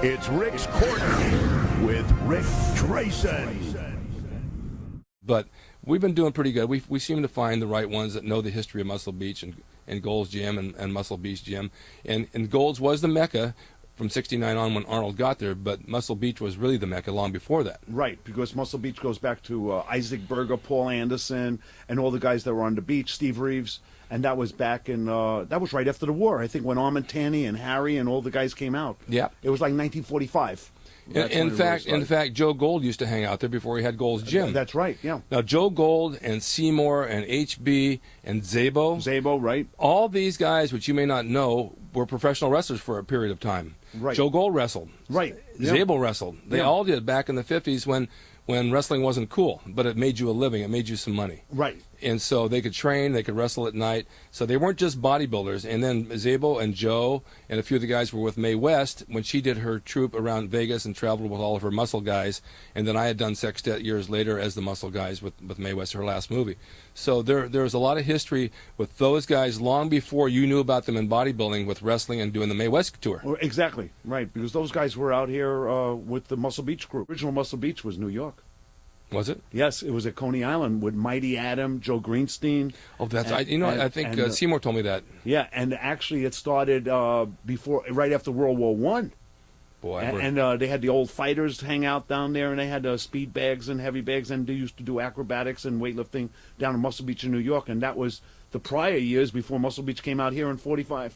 It's Rick's Corner with Rick Drasin. But we've been doing pretty good. We seem to find the right ones that know the history of Muscle Beach and Gold's Gym and Muscle Beach Gym. And Gold's was the Mecca from '69 on when Arnold got there, but Muscle Beach was really the Mecca long before that. Right, because Muscle Beach goes back to Isaac Berger, Paul Anderson, and all the guys that were on the beach, Steve Reeves, and that was back in, that was right after the war, I think, when Armand Tanny and Harry and all the guys came out. Yeah. It was like 1945. In fact, Joe Gold used to hang out there before he had Gold's Gym. That's right, yeah. Now, Joe Gold and Seymour and HB and Zabo, right. All these guys, which you may not know, were professional wrestlers for a period of time. Right. Joe Gold wrestled. Right. Zabo wrestled. They all did back in the 50s when wrestling wasn't cool, but it made you a living. It made you some money. Right. And so they could train, they could wrestle at night. So they weren't just bodybuilders. And then Zabo and Joe and a few of the guys were with Mae West when she did her troupe around Vegas and traveled with all of her muscle guys. And then I had done Sextet years later as the muscle guys with Mae West, her last movie. So there's a lot of history with those guys long before you knew about them in bodybuilding with wrestling and doing the Mae West tour. Well, exactly, right, because those guys were out here with the Muscle Beach crew. Original Muscle Beach was New York. Was it? Yes, it was at Coney Island with Mighty Adam, Joe Greenstein. Oh, that's I think Seymour told me that. Yeah, and actually it started right after World War One. Boy, and they had the old fighters hang out down there, and they had speed bags and heavy bags, and they used to do acrobatics and weightlifting down in Muscle Beach in New York, and that was the prior years before Muscle Beach came out here in '45.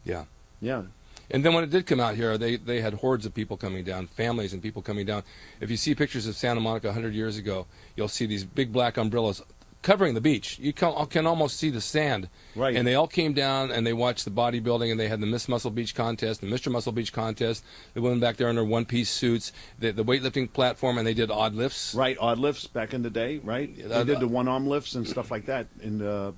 Yeah. Yeah. And then when it did come out here, they had hordes of people coming down, families and people coming down. If you see pictures of Santa Monica 100 years ago, you'll see these big black umbrellas covering the beach. You can almost see the sand. Right. And they all came down and they watched the bodybuilding, and they had the Miss Muscle Beach contest, the Mr. Muscle Beach contest. The women back there in their one-piece suits, the weightlifting platform, and they did odd lifts. Right, odd lifts back in the day, right? They did the one-arm lifts and stuff like that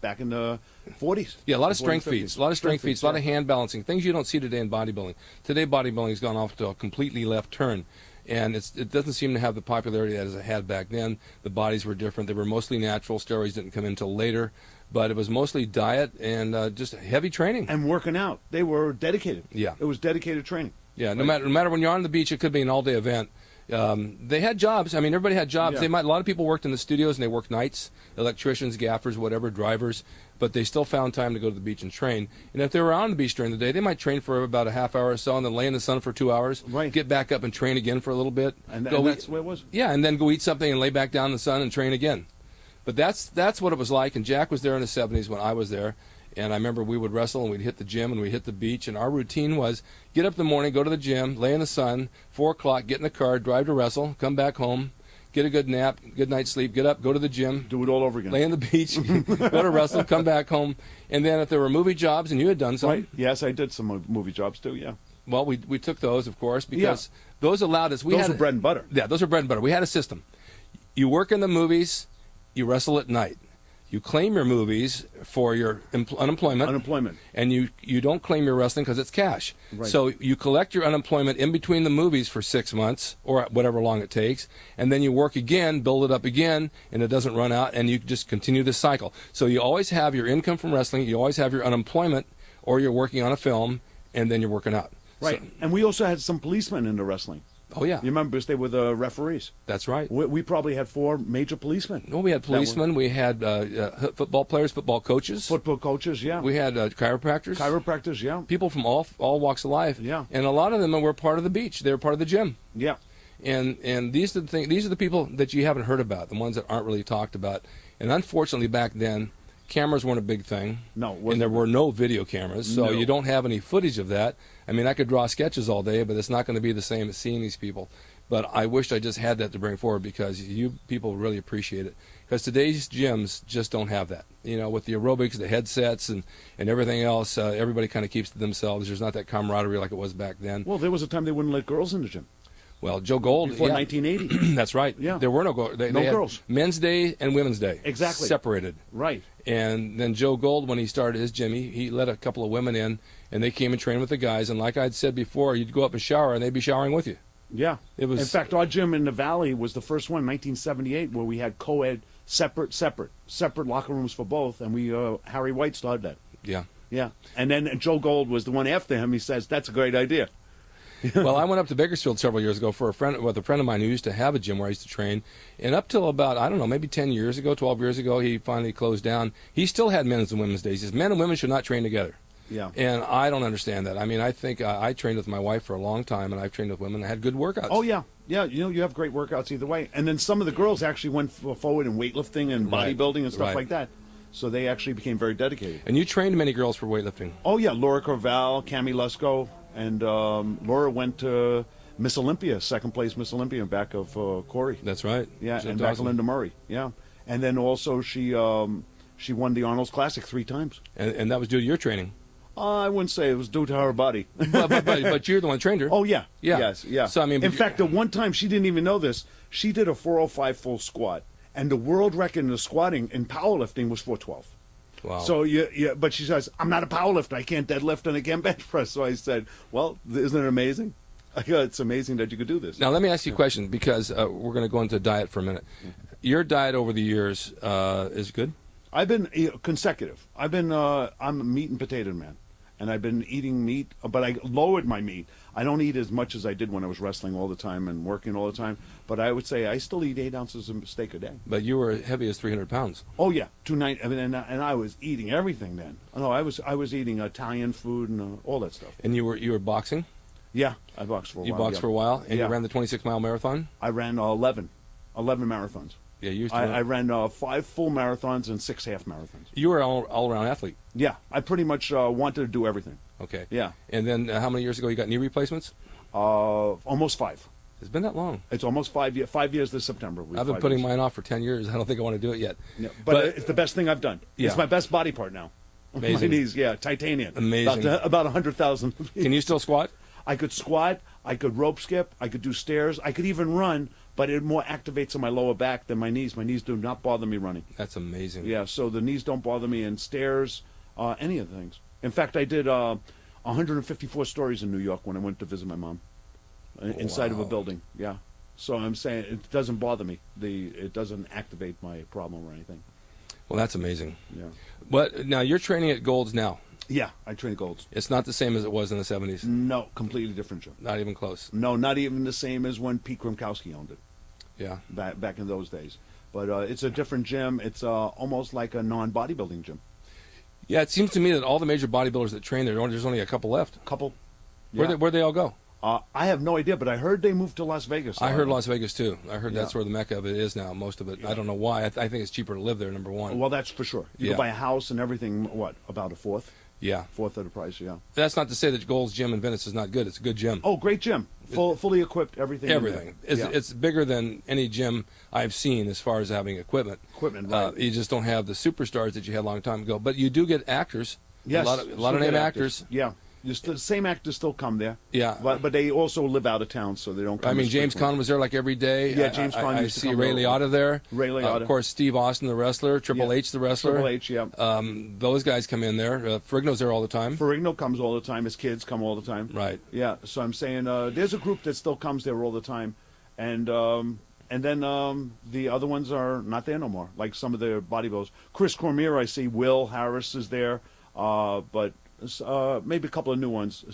back in the 40s. Yeah, a lot of strength feats, a lot of hand balancing, things you don't see today in bodybuilding. Today bodybuilding's gone off to a completely left turn. And it doesn't seem to have the popularity as it had back then. The bodies were different. They were mostly natural. Steroids didn't come in until later. But it was mostly diet and just heavy training. And working out. They were dedicated. Yeah. It was dedicated training. Yeah, no matter when you're on the beach, it could be an all-day event. They had jobs. I mean, everybody had jobs. Yeah. A lot of people worked in the studios, and they worked nights, electricians, gaffers, whatever, drivers. But they still found time to go to the beach and train. And if they were on the beach during the day, they might train for about a half hour or so, and then lay in the sun for 2 hours. Right. Get back up and train again for a little bit. And that's where it was. Yeah, and then go eat something and lay back down in the sun and train again. But that's what it was like. And Jack was there in the '70s when I was there. And I remember we would wrestle and we'd hit the gym and we'd hit the beach. And our routine was get up in the morning, go to the gym, lay in the sun, 4 o'clock, get in the car, drive to wrestle, come back home, get a good nap, good night's sleep, get up, go to the gym. Do it all over again. Lay on the beach, go to wrestle, come back home. And then if there were movie jobs, and you had done some. Right. Yes, I did some movie jobs too, yeah. Well, we took those, of course, because those allowed us. Those were bread and butter. Yeah, those were bread and butter. We had a system. You work in the movies, you wrestle at night. You claim your movies for your unemployment. And you don't claim your wrestling because it's cash. Right. So you collect your unemployment in between the movies for 6 months or whatever long it takes, and then you work again, build it up again, and it doesn't run out, and you just continue this cycle. So you always have your income from wrestling, you always have your unemployment, or you're working on a film, and then you're working out. Right. So, and we also had some policemen in the wrestling. Oh, yeah. You remember, they were the referees. That's right. We probably had 4 major policemen. Well, we had policemen. We had football players, football coaches. Football coaches, yeah. We had chiropractors. Chiropractors, yeah. People from all walks of life. Yeah. And a lot of them were part of the beach. They were part of the gym. Yeah. And these are the people that you haven't heard about, the ones that aren't really talked about. And unfortunately, back then, cameras weren't a big thing. No. And there were no video cameras, so you don't have any footage of that. I mean, I could draw sketches all day, but it's not going to be the same as seeing these people. But I wished I just had that to bring forward because you people really appreciate it. Because today's gyms just don't have that. You know, with the aerobics, the headsets, and everything else, everybody kind of keeps to themselves. There's not that camaraderie like it was back then. Well, there was a time they wouldn't let girls in the gym. Well, Joe Gold. Before 1980. That's right. Yeah. There were no girls. They no had girls. Men's Day and Women's Day. Exactly. Separated. Right. And then Joe Gold, when he started his gym, he let a couple of women in, and they came and trained with the guys. And like I'd said before, you'd go up and shower, and they'd be showering with you. Yeah. It was. In fact, our gym in the Valley was the first one in 1978 where we had co-ed separate locker rooms for both, and Harry White started that. Yeah. Yeah. And then Joe Gold was the one after him. He says, that's a great idea. Well, I went up to Bakersfield several years ago for a friend of mine who used to have a gym where I used to train, and up till about, I don't know, maybe 10 years ago, 12 years ago, he finally closed down. He still had men's and women's days. He says men and women should not train together. Yeah. And I don't understand that. I mean, I think I trained with my wife for a long time, and I've trained with women. I had good workouts. Oh, yeah. Yeah, you have great workouts either way. And then some of the girls actually went forward in weightlifting and Right. bodybuilding and stuff Right. like that. So they actually became very dedicated. And you trained many girls for weightlifting. Oh, yeah, Laura Corval, Cami Lusko, and Laura went to Miss Olympia, second place Miss Olympia, in back of Corey. That's right. Yeah, She and looked back of awesome. Linda Murray. Yeah. And then also she won the Arnold's Classic 3 times. And that was due to your training. I wouldn't say it was due to her body. but you're the one who trained her. Oh, yeah. Yeah. Yes, yeah. So, I mean, in but fact, the one time, she didn't even know this, she did a 405 full squat, and the world record in the squatting in powerlifting was 412. Wow. So, yeah, but she says, I'm not a powerlifter. I can't deadlift and I can't bench press. So I said, well, isn't it amazing? It's amazing that you could do this. Now, let me ask you a question, because we're going to go into diet for a minute. Your diet over the years is good? I've been consecutive. I'm a meat and potato man. And I've been eating meat, but I lowered my meat. I don't eat as much as I did when I was wrestling all the time and working all the time. But I would say I still eat 8 ounces of steak a day. But you were heavy as 300 pounds. Oh yeah, 290. I mean, and I was eating everything then. No, I was eating Italian food and all that stuff. And you were boxing? Yeah, I boxed for a while. You boxed yeah. for a while, and Yeah. you ran the 26-mile marathon? I ran 11 marathons. Yeah, you used to I ran 5 full marathons and 6 half marathons. You were an all-around athlete. Yeah, I pretty much wanted to do everything. Okay. Yeah, And then how many years ago you got knee replacements? almost 5. It's been that long. It's almost 5 years. 5 years this September. I've been putting mine off for 10 years. I don't think I want to do it yet. Yeah, but it's the best thing I've done. Yeah. It's my best body part now. Amazing. My knees, yeah, titanium. Amazing. About 100,000. Can you still squat? I could squat. I could rope skip. I could do stairs. I could even run, but it more activates on my lower back than my knees. My knees do not bother me running. That's amazing. Yeah, so the knees don't bother me in stairs, any of the things. In fact, I did 154 stories in New York when I went to visit my mom inside of a Wow. building. Yeah. So I'm saying it doesn't bother me. It doesn't activate my problem or anything. Well, that's amazing. Yeah. But now you're training at Gold's now. Yeah, I train Golds. It's not the same as it was in the 70s. No, completely different gym. Not even close. No, not even the same as when Pete Krimkowski owned it Yeah. back in those days. But it's a different gym. It's almost like a non-bodybuilding gym. Yeah, it seems to me that all the major bodybuilders that train there, there's only a couple left. Couple. Where'd they all go? I have no idea, but I heard they moved to Las Vegas. I heard Las Vegas too. I heard Yeah. that's where the mecca of it is now. Most of it. I don't know why. I think it's cheaper to live there. Number one. Well, that's for sure. You Yeah. can buy a house and everything. What, about a fourth? Yeah. Fourth of the price. Yeah. That's not to say that Gold's Gym in Venice is not good. It's a good gym. Oh, great gym. Fully equipped. Everything. in there. Everything. It's, Yeah. it's bigger than any gym I've seen as far as having equipment. Equipment, right. You just don't have the superstars that you had a long time ago. But you do get actors. Yes. A lot of still name get actors. Yeah. The same actors still come there. Yeah. But they also live out of town, so they don't come. I mean, as James frequent. Conn was there like every day. Yeah, James Conn I used to see come Ray over. Liotta there. Ray Liotta. Of course, Steve Austin, the wrestler. Triple Yeah. H, the wrestler. Triple H, yeah. Those guys come in there. Ferrigno's there all the time. Ferrigno comes all the time. His kids come all the time. Right. Yeah. So I'm saying there's a group that still comes there all the time, and then the other ones are not there no more. Like some of the bodybuilders. Chris Cormier, I see. Will Harris is there, but maybe a couple of new ones.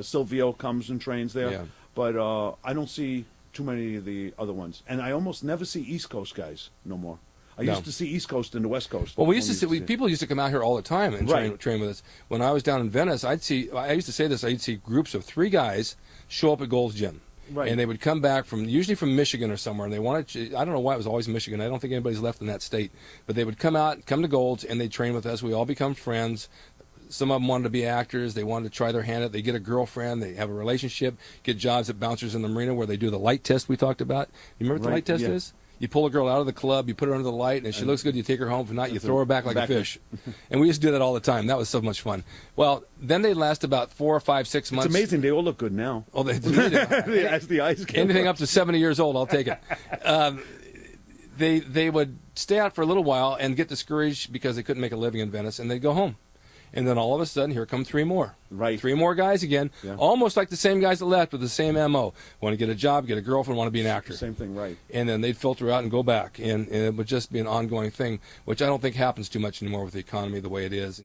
Silvio comes and trains there, Yeah. but I don't see too many of the other ones. And I almost never see East Coast guys no more. I No. used to see East Coast and the West Coast. Well, we used to Only see people used to come out here all the time and Right. train with us. When I was down in Venice, I used to say this. I'd see groups of 3 guys show up at Gold's Gym. Right. And they would come back usually from Michigan or somewhere, and they wanted to, I don't know why it was always Michigan. I don't think anybody's left in that state. But they would come to Gold's, and they'd train with us. We all become friends. Some of them wanted to be actors. They wanted to try their hand at it. They get a girlfriend. They have a relationship, get jobs at Bouncers in the Marina where they do the light test we talked about. You remember what the Right, light test yeah. is? You pull a girl out of the club, you put her under the light, and if she looks good, you take her home. If not, you throw her back like a fish. And we used to do that all the time. That was so much fun. Well, then they last about 4 or 5, 6 months. It's amazing. They all look good now. Oh, they As the eyes get anything up to 70 years old, I'll take it. They would stay out for a little while and get discouraged because they couldn't make a living in Venice, and they'd go home. And then all of a sudden, here come 3 more. Right. 3 more guys again, Yeah. almost like the same guys that left with the same MO. Want to get a job, get a girlfriend, want to be an actor. Same thing, right? And then they'd filter out and go back. And it would just be an ongoing thing, which I don't think happens too much anymore with the economy the way it is.